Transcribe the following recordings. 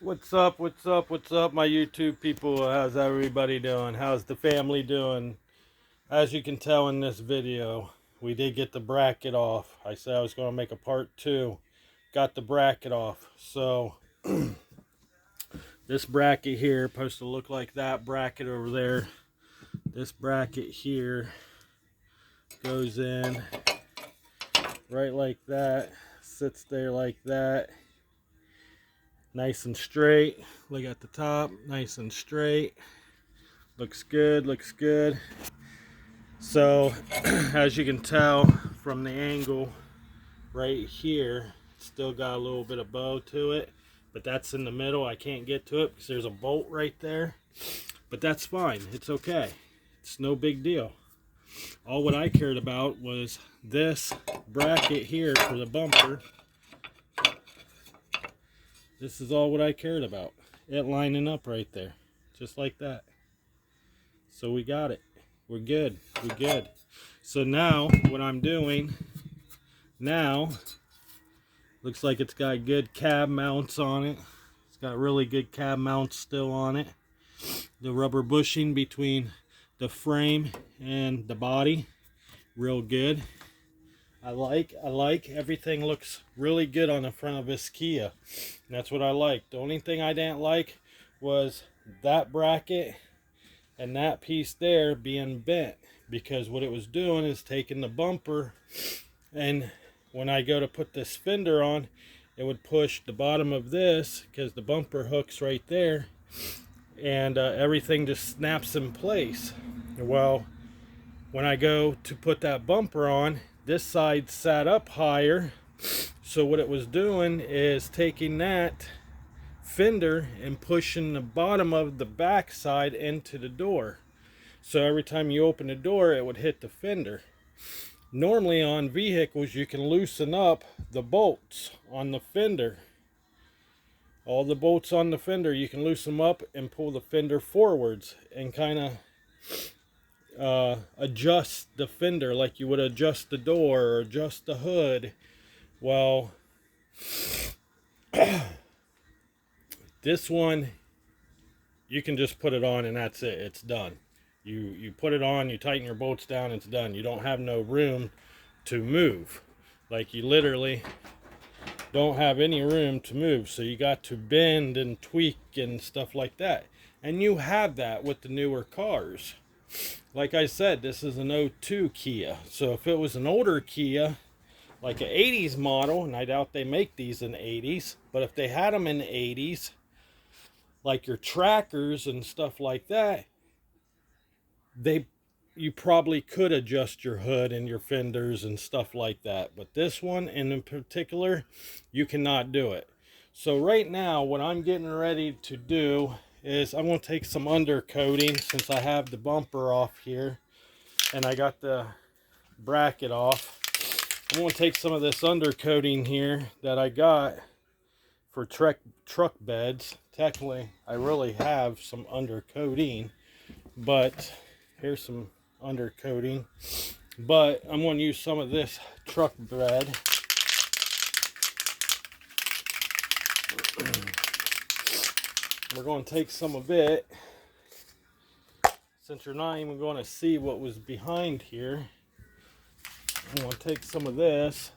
What's up? What's up? What's up, my YouTube people? How's everybody doing? How's the family doing? As you can tell in this video, we did get the bracket off. I said I was going to make a part 2. Got the bracket off. So, this bracket here supposed to look like that bracket over there. This bracket here goes in right like that. Sits there like that. Nice and straight. Look at the top. Nice and straight. Looks good, looks good. So, as you can tell from the angle right here, it's still got a little bit of bow to it, but that's in the middle. I can't get to it because there's a bolt right there, but that's fine. It's okay. It's no big deal. All what I cared about was this bracket here for the bumper. This is all what I cared about. It lining up right there, just like that. So we got it. We're good. We're good. So now what I'm doing now, looks like it's got good cab mounts on it. It's got really good cab mounts still on it. The rubber bushing between the frame and the body, real good. I like everything looks really good on the front of this Kia. And that's what I like. The only thing I didn't like was that bracket and that piece there being bent, because what it was doing is taking the bumper, and when I go to put this fender on, it would push the bottom of this because the bumper hook's right there, and everything just snaps in place. Well, when I go to put that bumper on, this side sat up higher, so what it was doing is taking that fender and pushing the bottom of the back side into the door. So every time you open the door, it would hit the fender. Normally on vehicles, you can loosen up the bolts on the fender. All the bolts on the fender, you can loosen them up and pull the fender forwards and kind of adjust the fender like you would adjust the door or adjust the hood. Well, this one, you can just put it on and that's it. It's done. You put it on, you tighten your bolts down, it's done. You don't have no room to move. Like, you literally don't have any room to move, so you got to bend and tweak and stuff like that. And you have that with the newer cars. Like I said, this is an '02 Kia, so if it was an older Kia, like an '80s model, and I doubt they make these in the '80s, but if they had them in the '80s, like your trackers and stuff like that, you probably could adjust your hood and your fenders and stuff like that. But this one in particular, you cannot do it. So right now, what I'm getting ready to do is I'm going to take some undercoating, since I have the bumper off here and I got the bracket off. I'm going to take some of this undercoating here that I got for truck beds. Technically, I really have some undercoating, but here's some undercoating. But I'm going to use some of this truck bed. We're going to take some of it, since you're not even going to see what was behind here. I'm going to take some of this.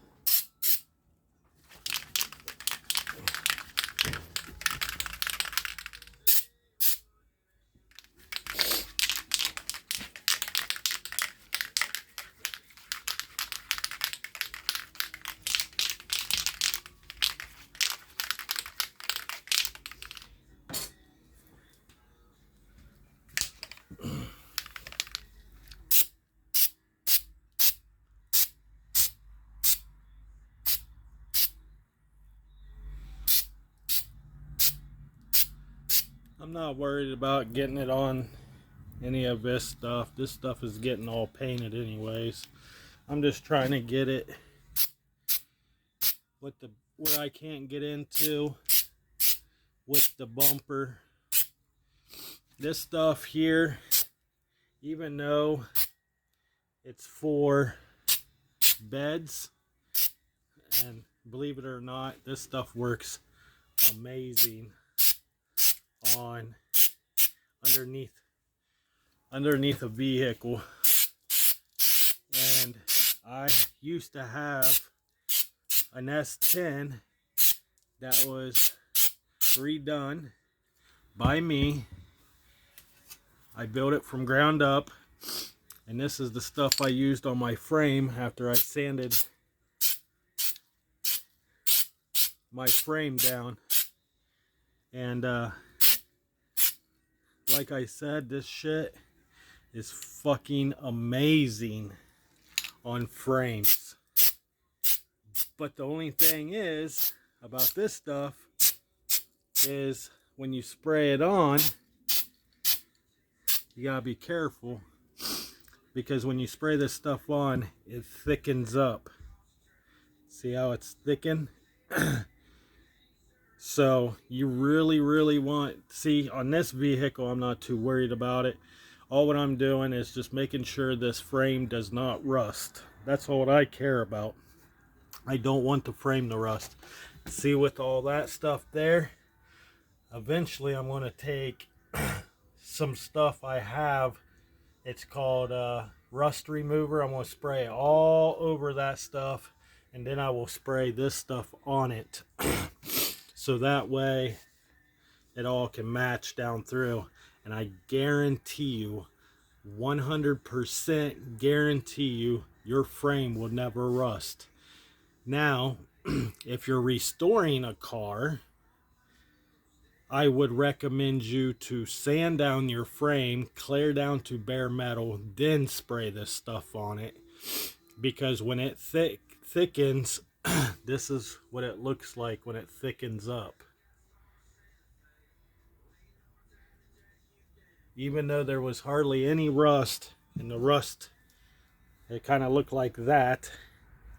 I'm not worried about getting it on any of this stuff. This stuff is getting all painted anyways. I'm just trying to get it with where I can't get into with the bumper. This stuff here, even though it's for beds, and believe it or not, this stuff works amazing on underneath a vehicle. And I used to have an S10 that was redone by me. I built it from ground up, and this is the stuff I used on my frame after I sanded my frame down. And like I said, this shit is fucking amazing on frames. But the only thing is about this stuff is when you spray it on, you gotta be careful, because when you spray this stuff on, it thickens up. See how it's thickened? So you really want, see, on this vehicle I'm not too worried about it. All what I'm doing is just making sure this frame does not rust. That's all I care about. I don't want the frame to rust. See, with all that stuff there, eventually I'm going to take some stuff I have. It's called rust remover. I'm going to spray it all over that stuff, and then I will spray this stuff on it. So that way it all can match down through. And I guarantee you, 100% guarantee you, your frame will never rust. Now, if you're restoring a car, I would recommend you to sand down your frame, clear down to bare metal, then spray this stuff on it. Because when it thickens, this is what it looks like when it thickens up. Even though there was hardly any rust, and the rust, it kind of looked like that.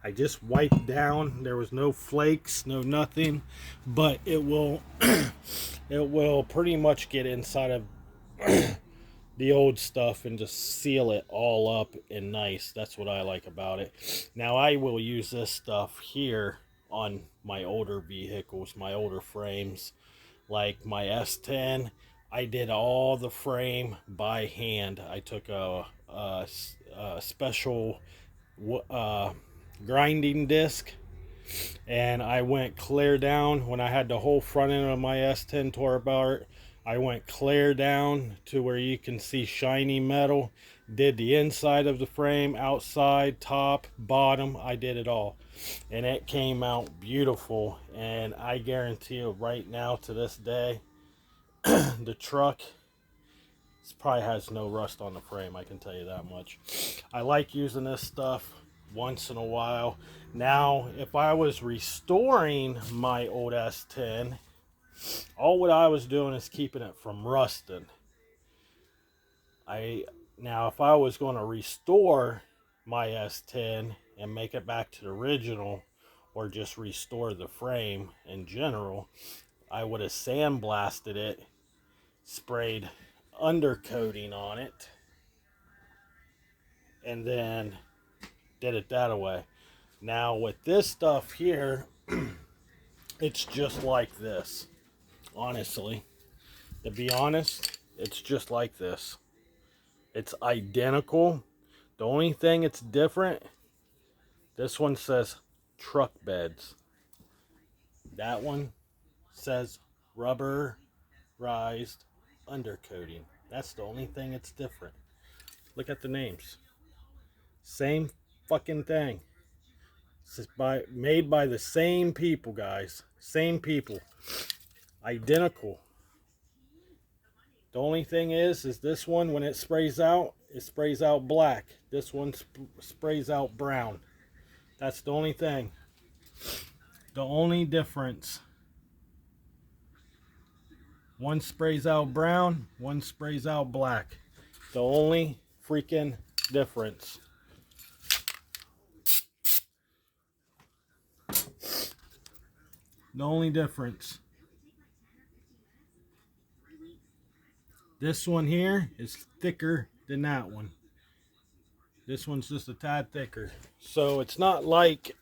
I just wiped down. There was no flakes, no nothing, but it will it will pretty much get inside of the old stuff and just seal it all up and nice. That's what I like about it. Now I will use this stuff here on my older vehicles, my older frames, like my S10. I did all the frame by hand. I took a special grinding disc, and I went clear down. When I had the whole front end of my S10 tore apart, I went clear down to where you can see shiny metal. Did the inside of the frame, outside, top, bottom. I did it all, and it came out beautiful. And I guarantee you right now, to this day, the truck probably has no rust on the frame. I can tell you that much. I like using this stuff once in a while. Now, if I was restoring my old S10, all what I was doing is keeping it from rusting. Now, if I was going to restore my S10 and make it back to the original, or just restore the frame in general, I would have sandblasted it, sprayed undercoating on it, and then did it that way. Now with this stuff here, it's just like this. Honestly, to be honest, it's just like this. It's identical. The only thing it's different, this one says truck beds. That one says rubberized undercoating. That's the only thing it's different. Look at the names. Same fucking thing. It's made by the same people, guys. Same people. Identical. The only thing is this one, when it sprays out black. This one sprays out brown. That's the only thing. The only difference. One sprays out brown, one sprays out black. The only freaking difference. The only difference. This one here is thicker than that one. This one's just a tad thicker. So it's not like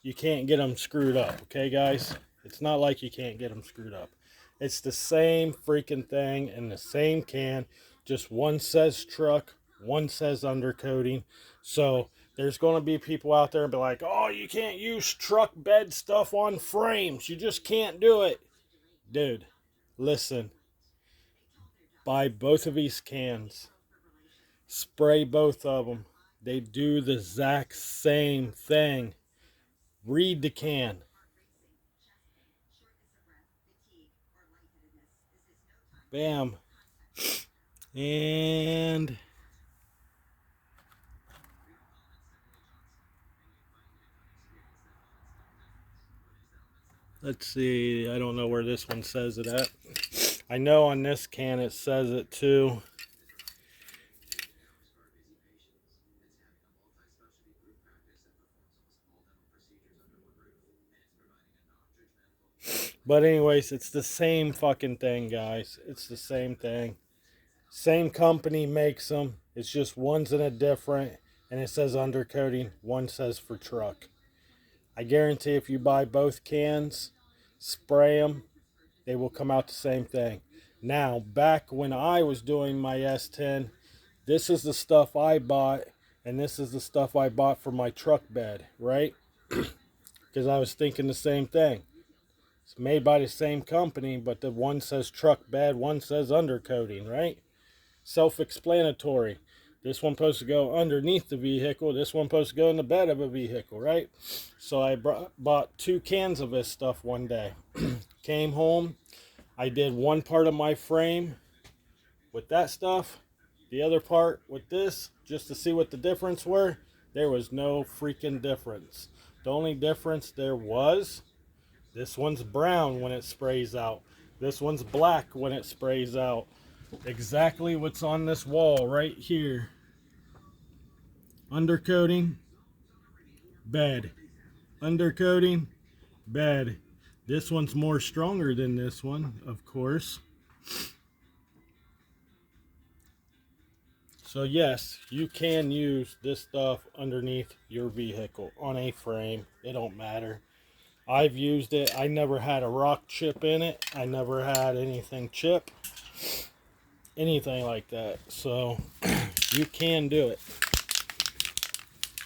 you can't get them screwed up, okay guys? It's not like you can't get them screwed up. It's the same freaking thing in the same can. Just one says truck, one says undercoating. So there's going to be people out there and be like, oh, you can't use truck bed stuff on frames. You just can't do it. Dude, listen. Buy both of these cans. Spray both of them. They do the exact same thing. Read the can. Bam. And let's see. I don't know where this one says it at. I know on this can it says it too. But anyways, it's the same fucking thing, guys. It's the same thing. Same company makes them. It's just one's in a different, and it says undercoating. One says for truck. I guarantee if you buy both cans, spray them, they will come out the same thing. Now, back when I was doing my S10, this is the stuff I bought, and this is the stuff I bought for my truck bed, right? Because I was thinking the same thing. It's made by the same company, but the one says truck bed, one says undercoating, right? Self-explanatory. This one supposed to go underneath the vehicle. This one supposed to go in the bed of a vehicle, right? So I bought 2 cans of this stuff one day. Came home. I did one part of my frame with that stuff. The other part with this, just to see what the difference were. There was no freaking difference. The only difference there was, this one's brown when it sprays out. This one's black when it sprays out. Exactly what's on this wall right here. Undercoating, bed. Undercoating, bed. This one's more stronger than this one, of course. So yes, you can use this stuff underneath your vehicle on a frame. It don't matter. I've used it. I never had a rock chip in it. I never had anything chip. Anything like that. So you can do it.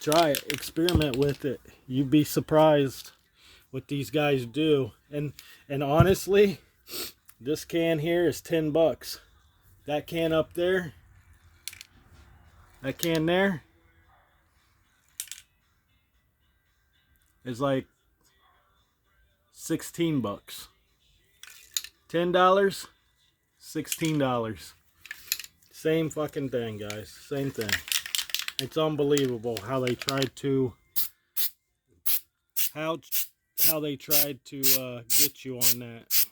Try it. Experiment with it. You'd be surprised what these guys do. And honestly, this can here is $10. That can up there, that can there is like $16. $10, $16. Same fucking thing, guys. Same thing. It's unbelievable how they tried to how they tried to get you on that.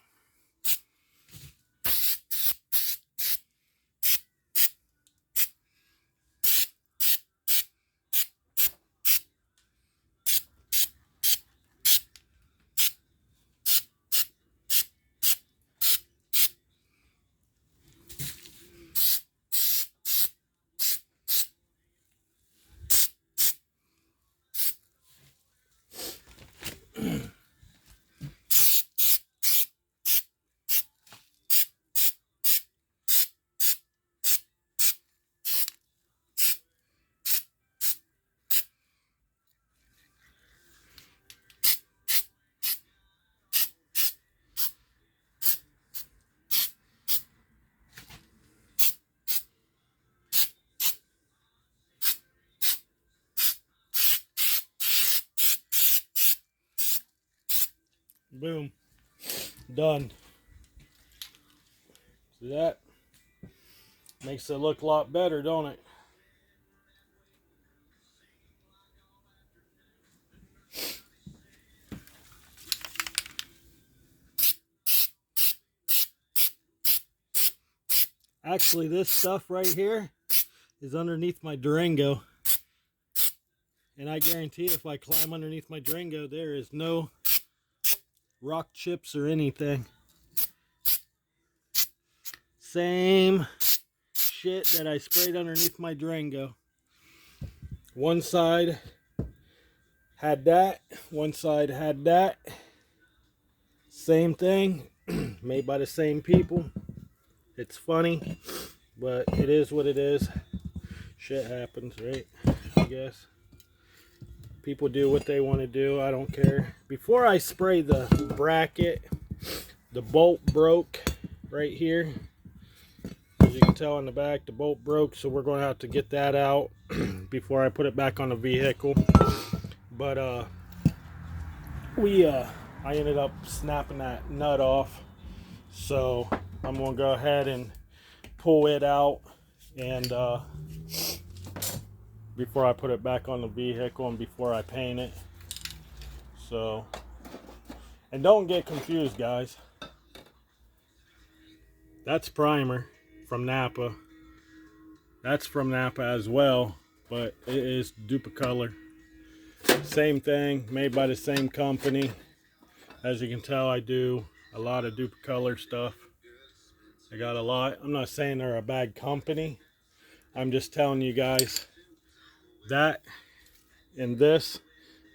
Boom. Done. See that? Makes it look a lot better, don't it? Actually, this stuff right here is underneath my Durango. And I guarantee if I climb underneath my Durango, there is no rock chips or anything. Same shit that I sprayed underneath my Durango. One side had that, one side had that. Same thing. made by the same people. It's funny, but it is what it is. Shit happens, right? I guess. People do what they want to do. I don't care. Before I spray the bracket, the bolt broke right here. As you can tell on the back, the bolt broke, so we're going to have to get that out before I put it back on the vehicle. But I ended up snapping that nut off, so I'm going to go ahead and pull it out and before I put it back on the vehicle and before I paint it. So, and don't get confused, guys. That's primer from Napa. That's from Napa as well, but it is Duplicolor. Same thing, made by the same company. As you can tell, I do a lot of Duplicolor stuff. I got a lot. I'm not saying they're a bad company. I'm just telling you guys that and this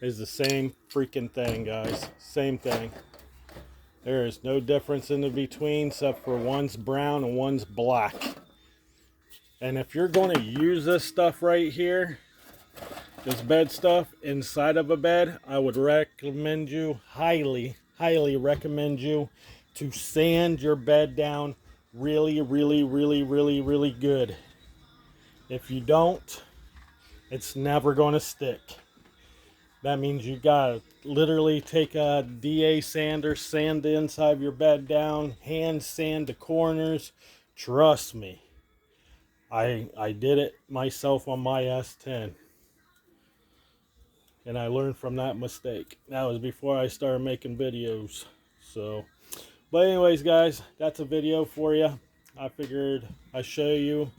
is the same freaking thing, guys. Same thing. There is no difference in the between except for one's brown and one's black. And if you're going to use this stuff right here, this bed stuff inside of a bed, I would recommend you, highly recommend you to sand your bed down really good. If you don't, it's never going to stick. That means you gotta literally take a DA sander, sand the inside of your bed down, hand sand the corners. Trust me, I did it myself on my S10, and I learned from that mistake. That was before I started making videos. So, but anyways, guys, that's a video for you. I figured I'd show you.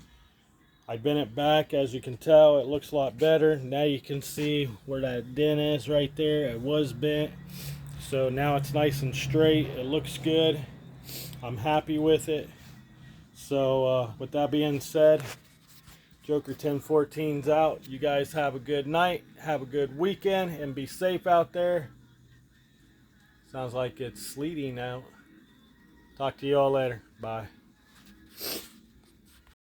I bent it back. As you can tell, it looks a lot better. Now you can see where that dent is right there. It was bent, so now it's nice and straight. It looks good. I'm happy with it. So with that being said, Joker 1014's out. You guys have a good night, have a good weekend, and be safe out there. Sounds like it's sleeting out. Talk to you all later. Bye.